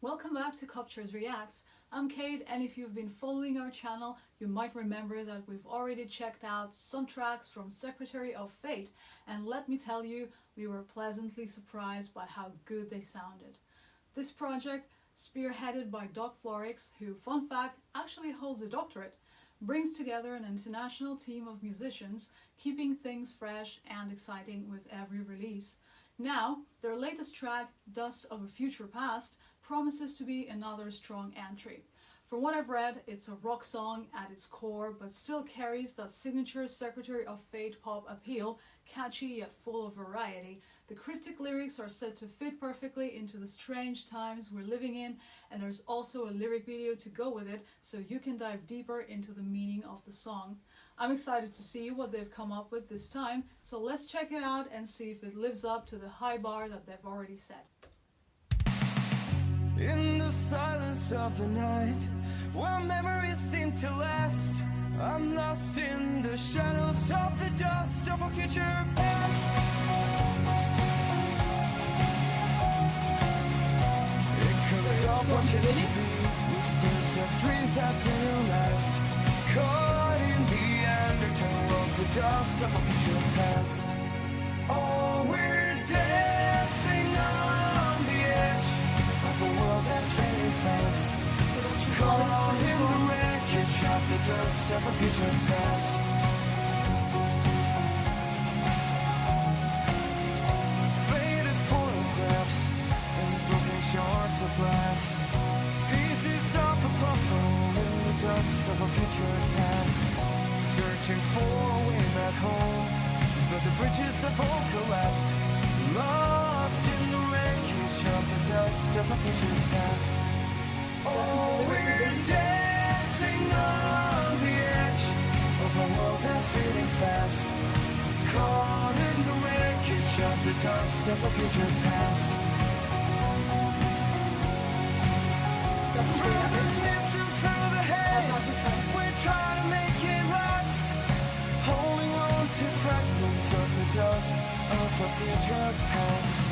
Welcome back to Cupchairs Reacts. I'm Kate, and if you've been following our channel, you might remember that we've already checked out some tracks from Secretary of Fate, and let me tell you, we were pleasantly surprised by how good they sounded. This project, spearheaded by Doc Florix, who, fun fact, actually holds a doctorate, brings together an international team of musicians, keeping things fresh and exciting with every release. Now, their latest track, Dust of a Future Past, promises to be another strong entry. From what I've read, it's a rock song at its core, but still carries that signature Secretary of Fate pop appeal, catchy yet full of variety. The cryptic lyrics are said to fit perfectly into the strange times we're living in, and there's also a lyric video to go with it, so you can dive deeper into the meaning of the song. I'm excited to see what they've come up with this time, so let's check it out and see if it lives up to the high bar that they've already set. In the silence of the night, where memories seem to last, I'm lost in the shadows of the dust of a future past. Echoes of what used to be, whispers of dreams that didn't last, caught in the undertow of the dust of a future past. Oh, we're dancing on the edge of a world that's fading fast, caught in the wreckage of the dust of a future past. Faded photographs and broken shards of glass, pieces of a puzzle in the dust of a future past. Searching for a way back home, but the bridges have all collapsed, lost in the wreckage of the dust of a future past. Oh, we're dancing on the edge of a world that's fading fast, caught in the wreckage of the dust of a future past. Through the mist and through the haze, we're trying to make it last, holding on to fragments of the dust of a future past.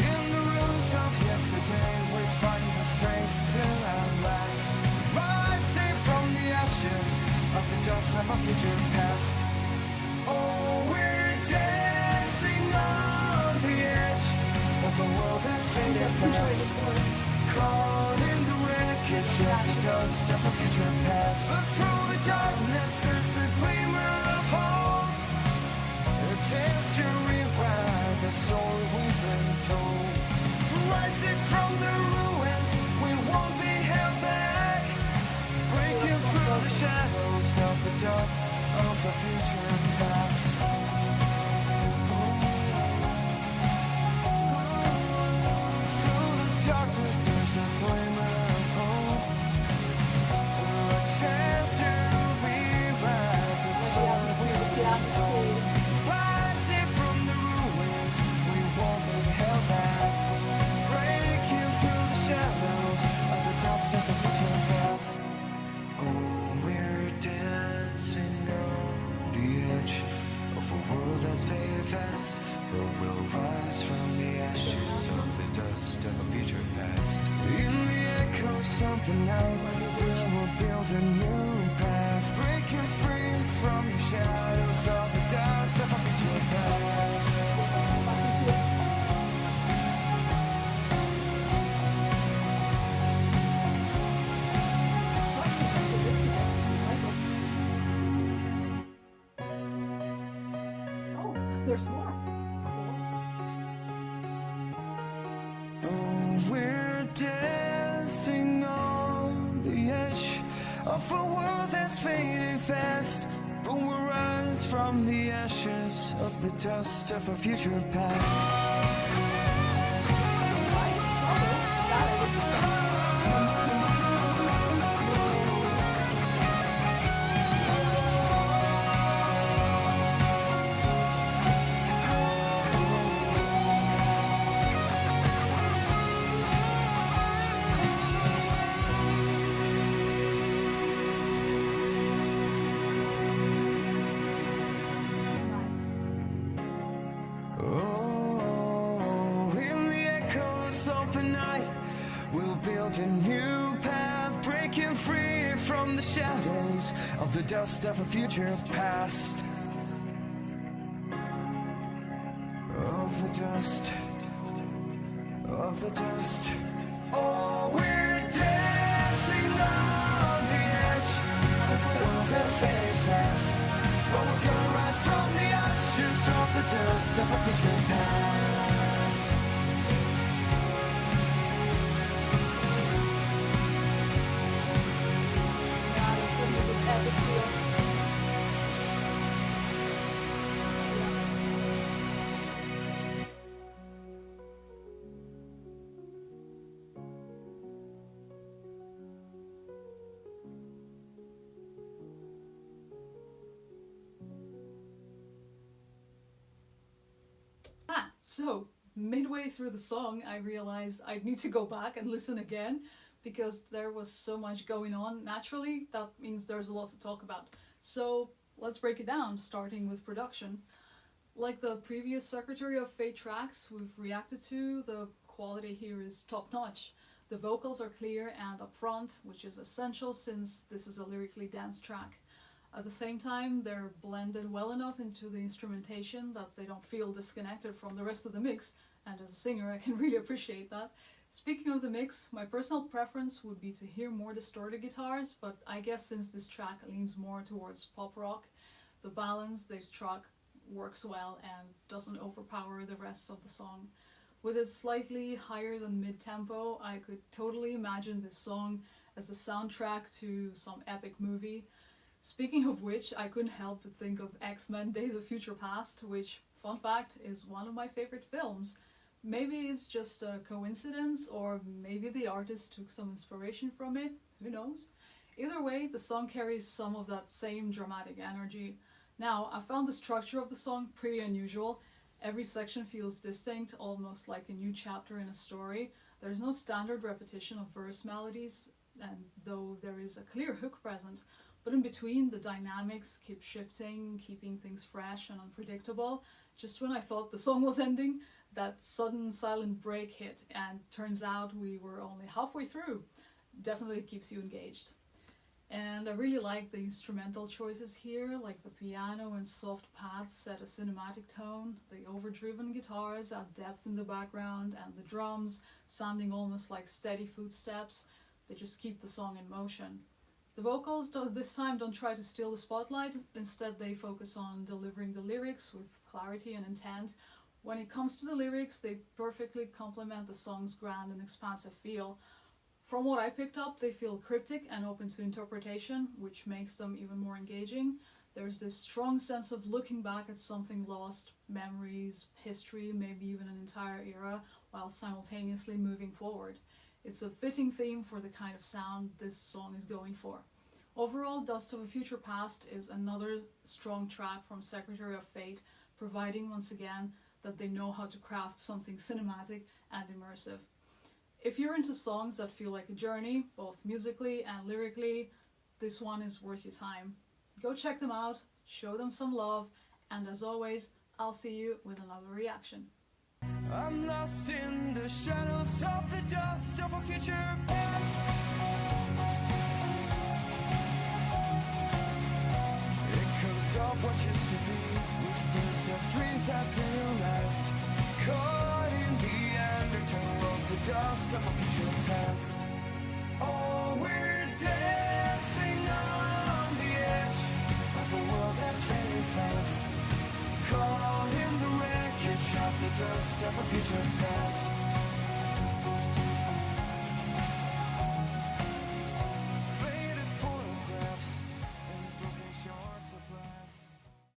In the ruins of yesterday, we find the strength to outlast, rising from the ashes of the dust of a future past. Oh, we're dancing on the edge of a world that's faded fast, caught in the wreckage of the dust of a future past. But through the darkness there's a glimmer of hope, a chance to rewrite the story we've been told. Rising from the ruins, we won't be held back, breaking through the shadows of the dust of a future past. Through the darkness there's a glimmer of hope, a chance to rewrite the story we've been told. Rising from the ruins, we won't be held back, breaking through the shadows of the dust of the future past. Oh, we're dancing on the edge of a world that's faded fast, but we'll rise from the ashes of the dust of a future past. In the echoes of the night, we will build a new path, breaking free from the shadows of the dust of a future past. Oh, there's more. Oh, we're dancing on the edge of a world that's fading fast, but we'll rise from the ashes of the dust of a future past. Nice, solid. That I didn't expect. Nice. Oh, in the echoes of the night, We'll build a new path, breaking free from the shadows of the dust of a future past. Of the dust, of the dust. Oh, we're dancing on the edge of a world that's fading fast. But we're gonna rise from the ashes of the dust of a future past. Yeah, there's certainly this epic feel. So, midway through the song, I realized I'd need to go back and listen again because there was so much going on. Naturally, that means there's a lot to talk about. So, let's break it down, starting with production. Like the previous Secretary of Fate tracks we've reacted to, the quality here is top-notch. The vocals are clear and upfront, which is essential since this is a lyrically dance track. At the same time, they're blended well enough into the instrumentation that they don't feel disconnected from the rest of the mix, and as a singer I can really appreciate that. Speaking of the mix, my personal preference would be to hear more distorted guitars, but I guess since this track leans more towards pop rock, the balance they struck works well and doesn't overpower the rest of the song. With its slightly higher than mid-tempo, I could totally imagine this song as a soundtrack to some epic movie. Speaking of which, I couldn't help but think of X-Men Days of Future Past, which, fun fact, is one of my favorite films. Maybe it's just a coincidence, or maybe the artist took some inspiration from it, who knows? Either way, the song carries some of that same dramatic energy. Now, I found the structure of the song pretty unusual. Every section feels distinct, almost like a new chapter in a story. There's no standard repetition of verse melodies, and though there is a clear hook present, but in between, the dynamics keep shifting, keeping things fresh and unpredictable. Just when I thought the song was ending, that sudden silent break hit, and turns out we were only halfway through. Definitely keeps you engaged. And I really like the instrumental choices here, like the piano and soft pads set a cinematic tone, the overdriven guitars add depth in the background, and the drums, sounding almost like steady footsteps, they just keep the song in motion. The vocals this time don't try to steal the spotlight, instead they focus on delivering the lyrics with clarity and intent. When it comes to the lyrics, they perfectly complement the song's grand and expansive feel. From what I picked up, they feel cryptic and open to interpretation, which makes them even more engaging. There's this strong sense of looking back at something lost, memories, history, maybe even an entire era, while simultaneously moving forward. It's a fitting theme for the kind of sound this song is going for. Overall, Dust of a Future Past is another strong track from Secretary of Fate, providing once again that they know how to craft something cinematic and immersive. If you're into songs that feel like a journey, both musically and lyrically, this one is worth your time. Go check them out, show them some love, and as always, I'll see you with another reaction. I'm lost in the shadows of the dust of a future past. Echoes of what used to be, whispers of dreams that didn't last. Caught in the undertow of the dust of a future past. Oh, we're dancing on the edge of a world that's fading fast. Caught in the wreckage of the dust of a future past.